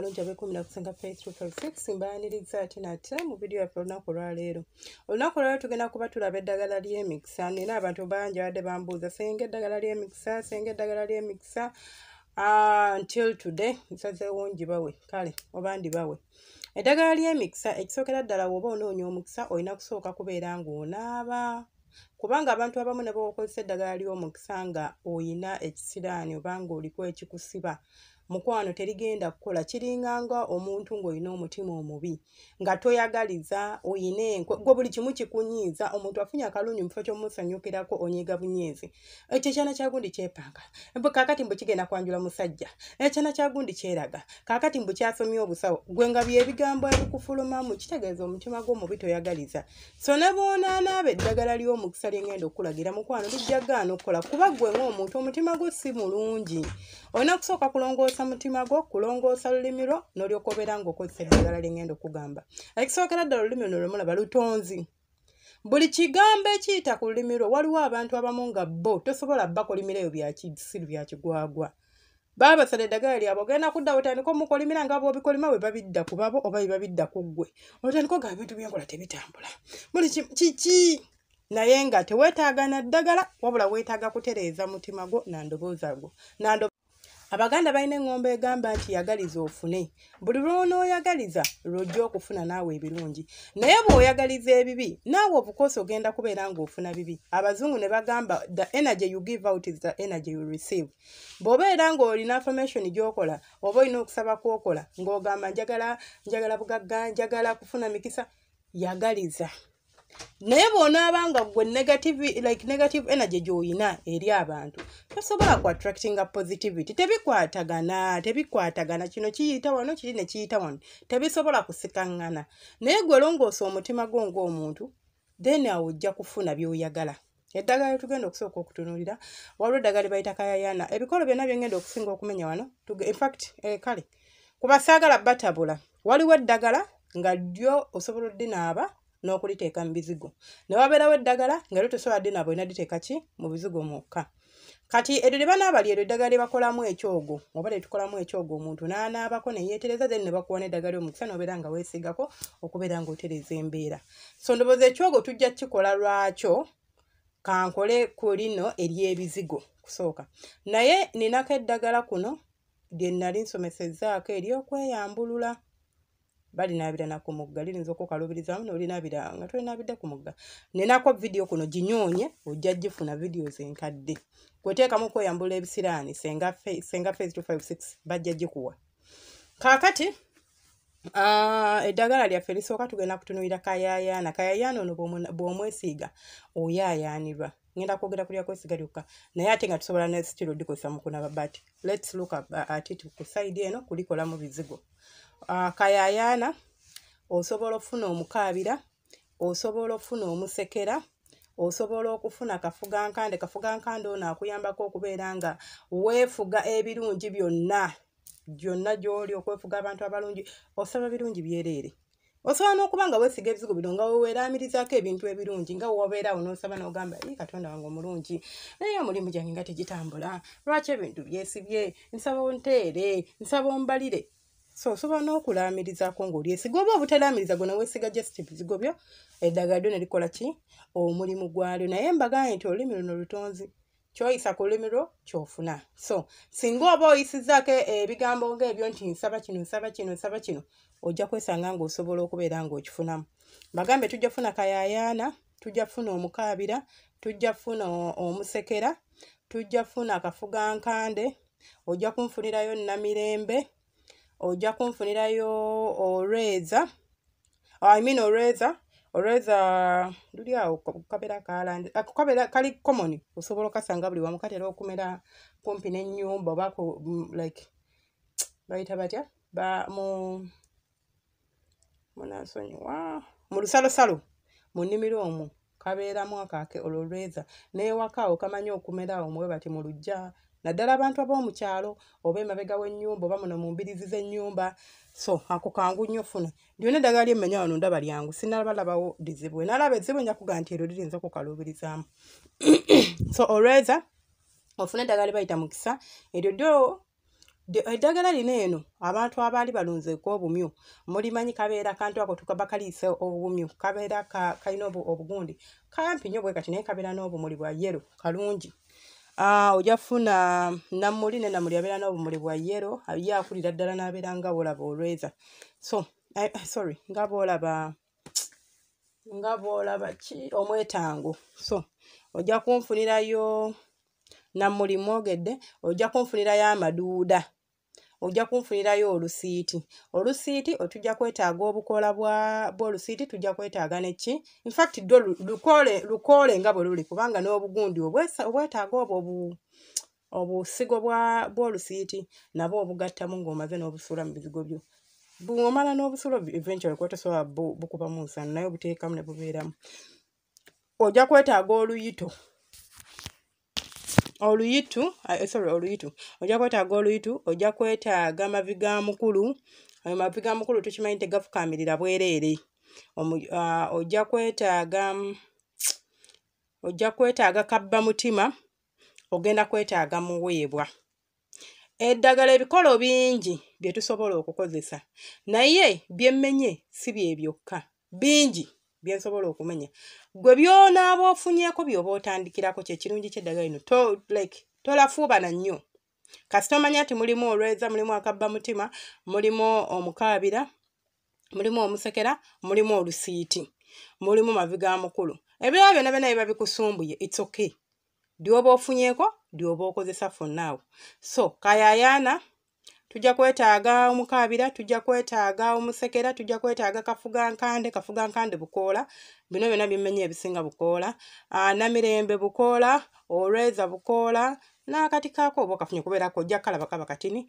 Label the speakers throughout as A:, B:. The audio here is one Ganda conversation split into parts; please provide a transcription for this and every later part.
A: abalungi abekumira kusenga Facebook 56 mbaaniriza ate nate mu video yaffe olunaku olwaleero. Olunaku olwaleero tugenda kuba tulaba eddagala ly'emikisa. Nina abantu bangi abadde bambuuza senga eddagala ly'emikisa, senga eddagala ly'emikisa. Until today nsazeewo ngibawe kale oba ndibawe. Eddagala ly'emikisa ekisookera ddala bw'oba onoonya omukisa olina kusooka kubeera ng'onaaba. Kubanga abantu abamu ne bw'okozesa eddagala ly'omukisa nga oyina ekisiraani oba ng'oliko ekikusiba, mukwano terigenda kukola. Kiringanga omuntu ng'olina omutima omubi nga toyagaliza oyina enkwe gwe buli kimu kikunyiiza. Omuntu afunye akalungi mu kifo ky'omusanyukirako onyiiga bunyiizi. Ekyo ekyana kya gundi kyepanga kaakati mbu kigenda kwanjula musajja, ekyana kya gundi kyeraga kaakati mbu kyasomye obusawo. Gwe nga by'ebigambo ebikufulumamu kitegeeza omutima gwo mubi toyagaliza. So ne bw'onaanaaba eddagala ly'omukisa lyengenda okulagira mukwano lijja gaana okukola kuba gwe ng'omuntu omutima gwo si mulungi. Olina kusooka kulongoosa mutima gwo, kulongoosa lulimi lwo n'olyoka obeera ng'okozesa eddagala lyengenda okugamba. Ekisookera ddala olulimi luno lwemulaba lutonzi. Buli kigambo ekiyita ku lulimi lwo waliwo abantu abamu nga bo tosobola bakolimira eyo bya kisiru bya kigwagwa. Baba basala eddagala lyabwe ogenda kudda otandika omukolimira nga bw'obikolima bwe babidda ku babo oba bwe babidda ku ggwe. Otandika ogamba ebintu byenkola tebitambula. Buli kiki naye nga teweetaaga na ddagala wabula weetaaga kutereeza mutima gwo na ndobooza gwo. Abaganda balina eŋŋombe egamba nti yagaliza ofune. Buli lw'onooyagaliza lw'ojja okufuna naawe ebirungi. Naye bw'oyagaliza ebibi naawe obukosi ogenda kubeera ng'ofuna bibi. Abazungu ne bagamba the energy you give out is the energy you receive. Bw'obeera ng'olina affirmation gy'okola oba olina okusaba kw'okola ng'ogamba njagala bugagga, njagala kufuna mikisa, yagaliza. Naye bw'onaaba nga gwe negative energy gy'olina eri abantu tosobola ku attractinga positivity. Tebikwatagana kino kiyita wano kiri ne kiyita wano tebisobola kusikaŋŋana. Naye gwe longoosa omutima gwo ng'omuntu then awo ojja kufuna by'oyagala. Eddagala tugenda okusooka okutunuulira waliwo eddagala lye bayita kayayaana. Ebikolo byonna byengenda okusinga okumenya wano in fact kale kuba saagala batabula waliwo eddagala nga lyo osobola oddinaaba n'okuliteeka mu bizigo. Ne wabeerawo eddagala nga lyo tosobola ddinaaba olina liteeka ki mu bizigo mwokka. Kati eryo lye banaaba lyeryo eddagala lye bakolamu ekyogo oba lye tukolamu ekyogo omuntu n'anaabako ne yeetereza then ne bakuwa n'eddagala ly'omukisa n'obeera nga weesigako okubeera ng'otereza embeera. So ndowooza ekyogo tujja kikola lwakyo kankole ku lino ery'ebizigo kusooka. Naye ninako eddagala kuno lye nnali nsomesezzaako ery'okweyambulula. Balinaabira na ku mugga lirinza okukalubirizamu n'olinaabira nga tolinaabidde ku mugga. Ninako video kuno ginyoonye ojja gifuna videos enkadde. Kweteekamu okweyambula ebisiraani senga Phase 256 bajja gikuwa. Kaakati eddagala lyaffe lisooka tugenda kutunuulira kayayaana. Kayayaana ono bw'omwesiiga oyaayaanirwa. Ngenda kwogera ku lyakwesiga lyokka naye ate nga tusobola ne stilo dikozesa mu kunaba but let's look at it ku side eno kulikola mu bizigo. Kayayaana osobola okufuna omukaabira, osobola okufuna omusekera, osobola okufuna kafugankande. Kafugankande ono akuyambako okubeera nga weefuga ebirungi byonna gy'oli okwefuga abantu abalungi osaba birungi byereere. Osobola n'okuba nga weesiga ebizigo bino nga weeraamirizaako ebintu ebirungi nga wobeeraawo n'osaba n'ogamba Katonda wange omulungi naye omulimu gyange nga tegitambula lwaki ebintu byesibye nsaba onteere nsaba ombalire. So osobola n'okulaamirizaako ng'olyesiga oba obutalaamiriza gwe neweesiga just ebizigo byo eddagala lyo ne likola ki omulimu gwalyo. Naye mbagambye nti olulimi luno lutonzi kyoyisa ku lulimi lwo kyofuna. So singa oba oyisizzaako ebigambo ng'ebyo nti nsaba kino nsaba kino nsaba kino ojja kwesanga ng'osobola okubeera ng'okifunamu. Mbagambye tujja kufuna kayayaana, tujja kufuna omukaabira, tujja kufuna omusekera, tujja kufuna akafugankande, ojja kunfunirayo namirembe, ojja kunfunirayo olweza. Olweza luli awo kabeera kalandi kabeera kali common osobola okasanga buli wamu katera okumera kumpi n'ennyumba oba like bayita batya mu lusalosalo mu nnimiro omwo kabeeramu akake olweza n'ewaka awo kamanyi okumera awo mwe bati mu luggya naddala abantu ab'omu kyalo oba emabega w'ennyumba oba muno mu mbirizi z'ennyumba. So ako kangu nnyo funa lyonna eddagala ly'emmenya wano ndaba lyangu sinnalabawo lizibu. Nalaba ezzibu nja kugaa nti eryo lirinza okukaluubirizaamu. So olweza ofune eddagala lye bayita mukisa eryo ddyo eddagala lino eno abantu abaali balunzeeko obumyu mulimanyi kabeera kantu ako tukabakaliise obumyu kabeera kalina obugundi kampi nnyo bwe kati naye kabeera n'obumuli bwa yero kalungi. Ojja kufuna nammuli ne nammuli abeera n'obumuli bwa yero ye akulira ddala n'abeera nga bw'olaba olweza so sorry nga bw'olaba ki omwetango. So ojja kunfunirayo nammuli mwogedde, ojja kunfunirayo amaduuda, ojja kunfunirayo olusiiti. Olusiiti otujja kwetaaga obukoola bw'olusiiti, tujja kwetaaga neki in fact lukoole nga bwe luli kubanga n'obugundi obwetaaga obusigo bw'olusiiti nabwo obugattamu ng'omaze n'obusuula mu bizigo byo. Bw'omala n'obusuula eventually kuba tosobola bukubamu nsano naye obuteekamu ne bubeeramu. Ojja kwetaaga oluyitu. Ojja kwetaaga oluyitu, ojja kwetaaga mavi ga mukulu. Ayo mavi ga mukulu tukimanyi tegafukaamirira bwereere. Ojja kwetaaga kabba mutima, ogenda kwetaaga muweebwa. Eddagala ebikolo bingi bye tusobola okukozesa naye byemmenye si bye byokka, bingi bye nsobola okumenya. Gwe by'onaaba ofunyeeko by'oba otandikirako kye kirungi ky'eddagala lino tolafuubana nnyo. Kasita omanya nti mulimu olweza, mulimu akabba mutima, mulimu omukaabira, mulimu omusekera, mulimu olusiiti, mulimu mavi ga mukulu. Ebirala byonna byonna biba bikusumbuye, it's okay. Dyoba ofunyeeko, dyoba okozesa for now. So kayaayaana, tujja kwetaaga omukaabira, tujja kwetaaga omusekera, tujja kwetaaga kafugankande bukoola. Bino byonna bimmenye ebisinga bukoola. Namirembe bukoola, olweza bukoola, n'akati kaako oba okafunye kubeerako ojja kalaba kaba katini.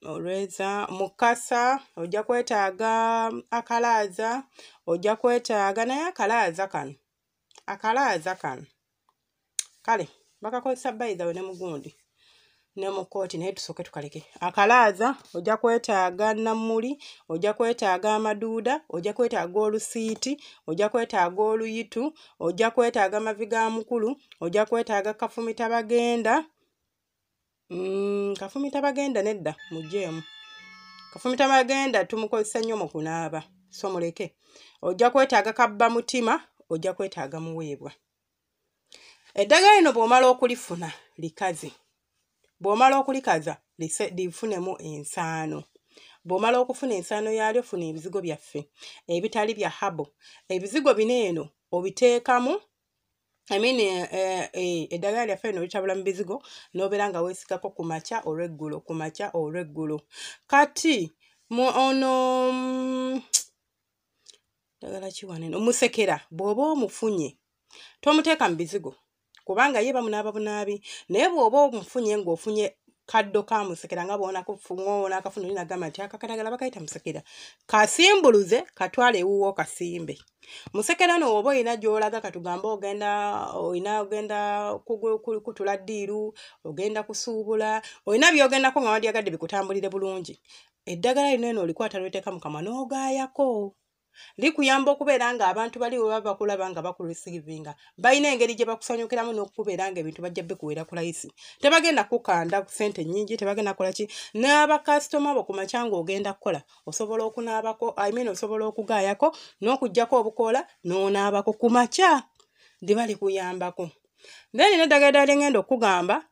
A: Olweza, mukasa, ojja kwetaaga akalaaza, ojja kwetaaga naye akalaaza kano. Kale, bakakozesa bayiza we ne mugundi ne mu kooti naye tusooke tukaleke. Akalaaza, ojja kwetaaga nammuli, ojja kwetaaga amaduuda, ojja kwetaaga olusiiti, ojja kwetaaga oluyitu, ojja kwetaaga mavi ga mukulu, ojja kwetaaga kafumitabagenda. Kafumitabagenda nedda mugyeemu. Kafumitabagenda tumukozesa nnyo mu kunaaba, so muleke. Ojja kwetaaga kabba mutima, ojja kwetaaga muweebwa. Eddagala lino bw'omala okulifuna likaze. Bw'omala okulikaza lifunemu ensaano. Bw'omala okufuna ensaano yaalyo funa ebizigo byaffe ebitali bya habo. Ebizigo bino eno obiteekamu eddagala lyaffe lino litabula mu bizigo n'obeera nga weesigako ku makya olw'eggulo. Kati ddagala ki wano eno musekera bw'oba omufunye tomuteeka mu bizigo kubanga ye bamunaaba bunaabi, naye bw'oba omufunye ng'ofunye kaddo ka musekera nga bw'onaakafuna olinagamba nti akakadagala bakayita musekera, kasimbuluze katwale ewuwo kasimbe. Musekera no oba olina gy'olaga katugamba ogenda kutula ddiiru, ogenda kusuubula, olina by'ogendako nga wandyagadde bikutambulire bulungi. Eddagala lino eno olikwata lweteeka mu kamwa n'ogaayako. Likuyamba okubeera nga abantu bali we baba kulaba nga bakuresiivinga balina engeri gye bakusanyukiramu n'okubeera nga ebintu bajja bikuweera ku layisi. Tebagenda kukanda ku ssente nnyingi, tebagenda kukola ki. N'abakasitoma bo ku makya ng'ogenda kukola osobola okunaabako, osobola okugaayako n'okuggyako obukoola n'onaabako ku makya. Liba likuyambako. Then n'eddagala lye ngenda okugamba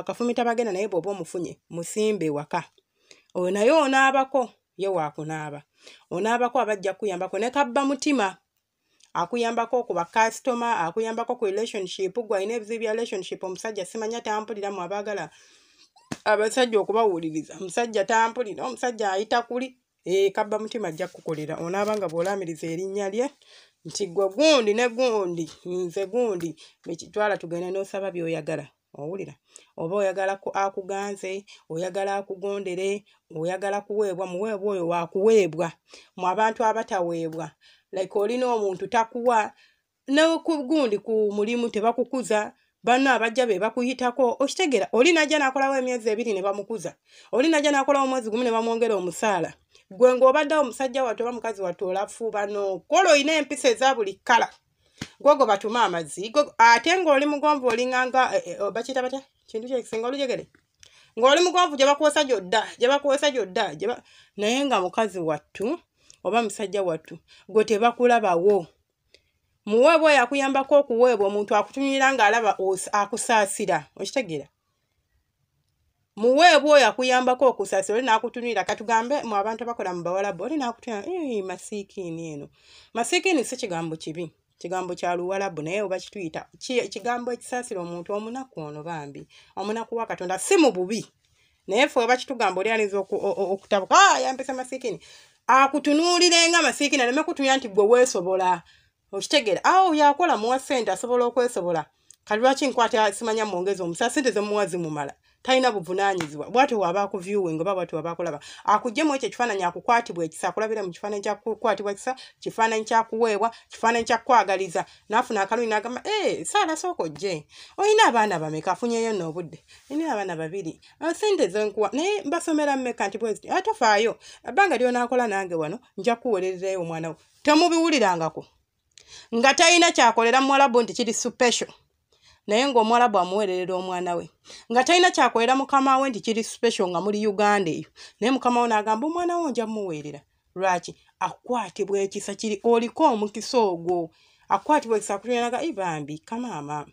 A: kafumitabagenda naye bw'oba omufunye musimbe waka. Oyo naye onaabako ye waakunaaba. Onaabako abajja kuyambako ne kabba mutima akuyambako ku bakasitoma, akuyambako ku relationship. Gwalina ebizibu bya relationship, omusajja simanya tampulira mu abaagala abasajja okubawuliriza. Omusajja tampulira, omusajja ayita kuli. Kabba mutima ajja kukolera. Onaabanga bw'olaamiriza erinnya lye nti gwe gundi ne gundi, nze gundi, bekitwala tugende n'osaba by'oyagala. Owulira? Oba oyagala akuganze, oyagala akugondere, oyagala kuweebwa, muweebwa oyo waakuweebwa. Mu abantu abataweebwa, like olina omuntu takuwa, n'okugundi ku mulimu tebakukuza, banno abajja be bakuyitako, okitegeera oli najja n'akolawo emyezi 2 ne bamukuza, oli najja n'akolawo omwezi 10 ne bamwongera omusaala. Gwe ng'obaddewo omusajja wattu oba mukazi wattu olafuuba n'okola olina empisa eza buli kkala. Gwogo batuma amazzi ate ng'oli mugonvu olinganga bakiyita batya kintu kyekisinga olujegere ng'oli mugonvu gye bakuwesa gyodda naye nga mukazi wattu oba musajja wattu gwe tebakulabawo. Muweebwa oyo akuyambako okuweebwa omuntu akutunyira ng'alaba akusaasira, okitegeera? Muweebwa oyo akuyambako okusaasira oli n'akutunyira, katugambe mu abantu abakola mu Bawarabu oli n'akutunyira masiikiini eno. Masiikiini si kigambo kibi, kigambo kya Luwarabu naye oba kituyita kigambo ekisaasira omuntu omunaku ono bambi, omunaku wa Katonda si mu bubi. Naye ffe oba kitugamba oli alinza okutabuka yampesa masiikiini. Akutunuulire nga masiikiini aleme kutunyira nti gwe weesobola. Okitegeera? Awo yakola muwa ssente asobola okwesobola. Kati lwaki nkwata simanya mwongeza omusa ssente zemuwa zimumala. Talina buvunaanyizibwa. Bw'atyo waba akuviewing oba bw'atyo waba akulaba. Akuggyeemu ekyo ekifaananyi akukwatibwa ekisa, akulabira mu kifaananyi kya kukwatibwa ekisa, kifaananyi kya kuweebwa, kifaananyi kya kwagaliza. N'afuna akalumi n'agamba, Saala sooka ojje. Olina abaana bameka afunyeyo n'obudde. Nina abaana 2. Ssente ze nkuwa naye mbasomera mmeka nti bweziti. Tofaayo. Ebbanga ly'onaakola nange wano nja kukuweererayo omwana wo. Temubiwulirangako. Nga talina kyakolera Mwarabu nti kiri special. Naye ng'Omwarabu amuweererera omwana we. Nga talina kyakolera mukama we nti kiri special nga muri Uganda eyo. Naye mukama we n'agamba omwana wo nja muweerera. Lwaki? Akwatibwa ekisa kiri oliko omukisa ogwo. Akwatibwa ekisa akutunyiraga bambi kamaama.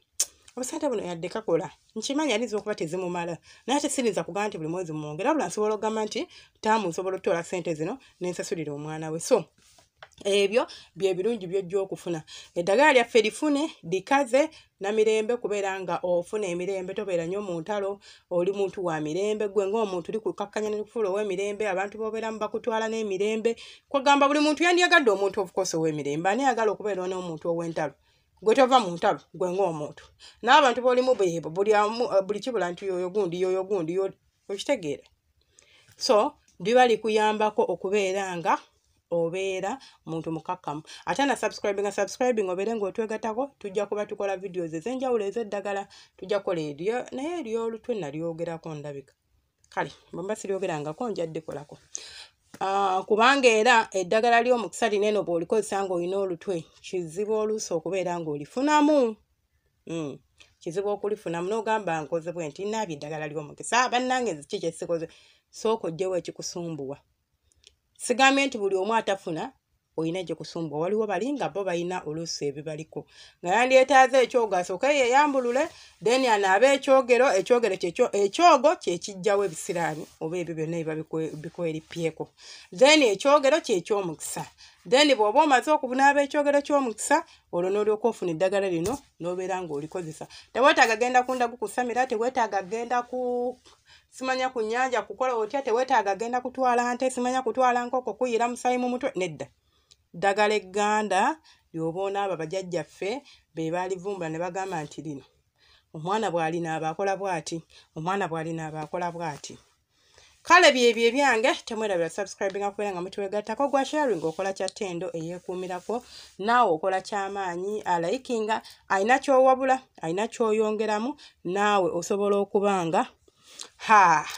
A: Obusente buno yadde kakola. Nkimanyi alinza okuba tezimumala. Naye ate sirinza kugamba nti buli mwezi mwongera wabula nsobola okugamba nti taamu nsobola okutola ssente zino n'ensasulira omwana we. So ebyo bye birungi by'ojja okufuna. Eddagala lyaffe lifune likaze na mirembe kubeera nga ofuna emirembe tobeera nnyo mu ntalo oli muntu wa mirembe gwe ng'omuntu uli kukakkanya n'ekufuula ow'emirembe abantu b'obeeramu bakutwala n'emirembe kwagamba buli muntu yandiyagadde omuntu of course ow'emirembe ani ayagala okubeera n'omuntu ow'entalo gwe tova mu ntalo gwe ng'omuntu n'abantu b'olimu beebo buli kibula nti yoyo gundi okitegeera. So liba likuyambako okubeera nga obeera muntu mukakkamu. Ate na subscribing obeere ng'otwegatako tujja kuba tukola videos ez'enjawulo ez'eddagala tujja kukola eryo naye ery'olutwe nalyogerako ndabika. Kale bwe siryogerangako njadde kolako. Kubanga era eddagala ly'omukisa lineno bw'olikozesa ng'olina olutwe kizibu oluusi okubeera ng'olifunamu. Kizibu okulifunamu n'ogamba nkoze bwe nti naabye eddagala ly'omukisa bannange kiki kye sikoze sooka oggyewo ekikusumbuwa. Sigambye nti buli omu atafuna olina gye kusumbwa waliwo bali nga bo balina oluusi ebibaliko nga yandyetaaze ekyogo asooke yeeyambulule then anaabe ekyogero ekyogo kye kijjawo ebisiraani oba ebyo byonna biba bikwerippyeko then ekyogero kye ky'omukisa then bw'oba omaze okunaaba ekyogero ky'omukisa olwo n'olyoka ofuna eddagala lino n'obeera ng'olikozesa. Teweetaaga genda kundagu kusamira, teweetaaga genda simanya ku nnyanja kukola otya, teweetaaga genda kutwala nte, simanya kutwala nkoko kuyira musayi mu mutwe nedda. Ddagala egganda ly'oba onaaba bajjajjaffe be baalivumbula ne bagamba nti lino omwana bw'alinaaba akola bw'ati, omwana bw'alinaaba akola bw'ati. Kale byebyo ebyange temwerabira subscribing akubeera nga mutwegattako gwa sharing okola kya ttendo eyeekuumirako naawe okola ky'amaanyi alikinga alina ky'owabula alina ky'oyongeramu naawe osobola okubanga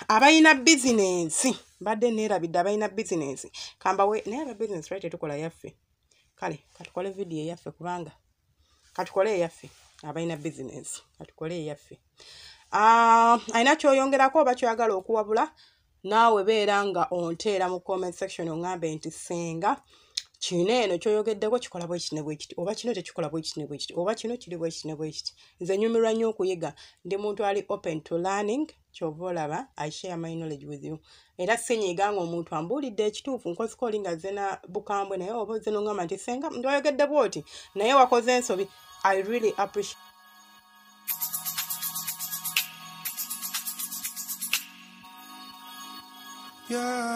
A: abalina bizinensi mbadde neerabidde abalina bizinensi kambawe naye aba bizinensi lwaki tetukola yaffe. Kale katukole vidiyo eyaffe kubanga katukole eyaffe abalina bizinensi katukole eyaffe. Alina ky'oyongerako oba kyoyagala okuwabula naawe beera nga onteera mu comment section ongambe nti senga kino eno kyoyogeddeko kikola bwe kiti ne bwe kiti oba kino tekikola bwe kiti ne bwe kiti oba kino kiri bwe kiti ne bwe kiti. Nze nyumirwa nnyo okuyiga ndi muntu ali open to learning kyova olaba I share my knowledge with you. Era sinyiga ng'omuntu ambuulidde ekituufu nkoziko oli nga zze na bukambwe naye oba ozze n'ongamba nti senga ndoyogedde bw'oti naye wakoze ensobi. I really appreciate yeah.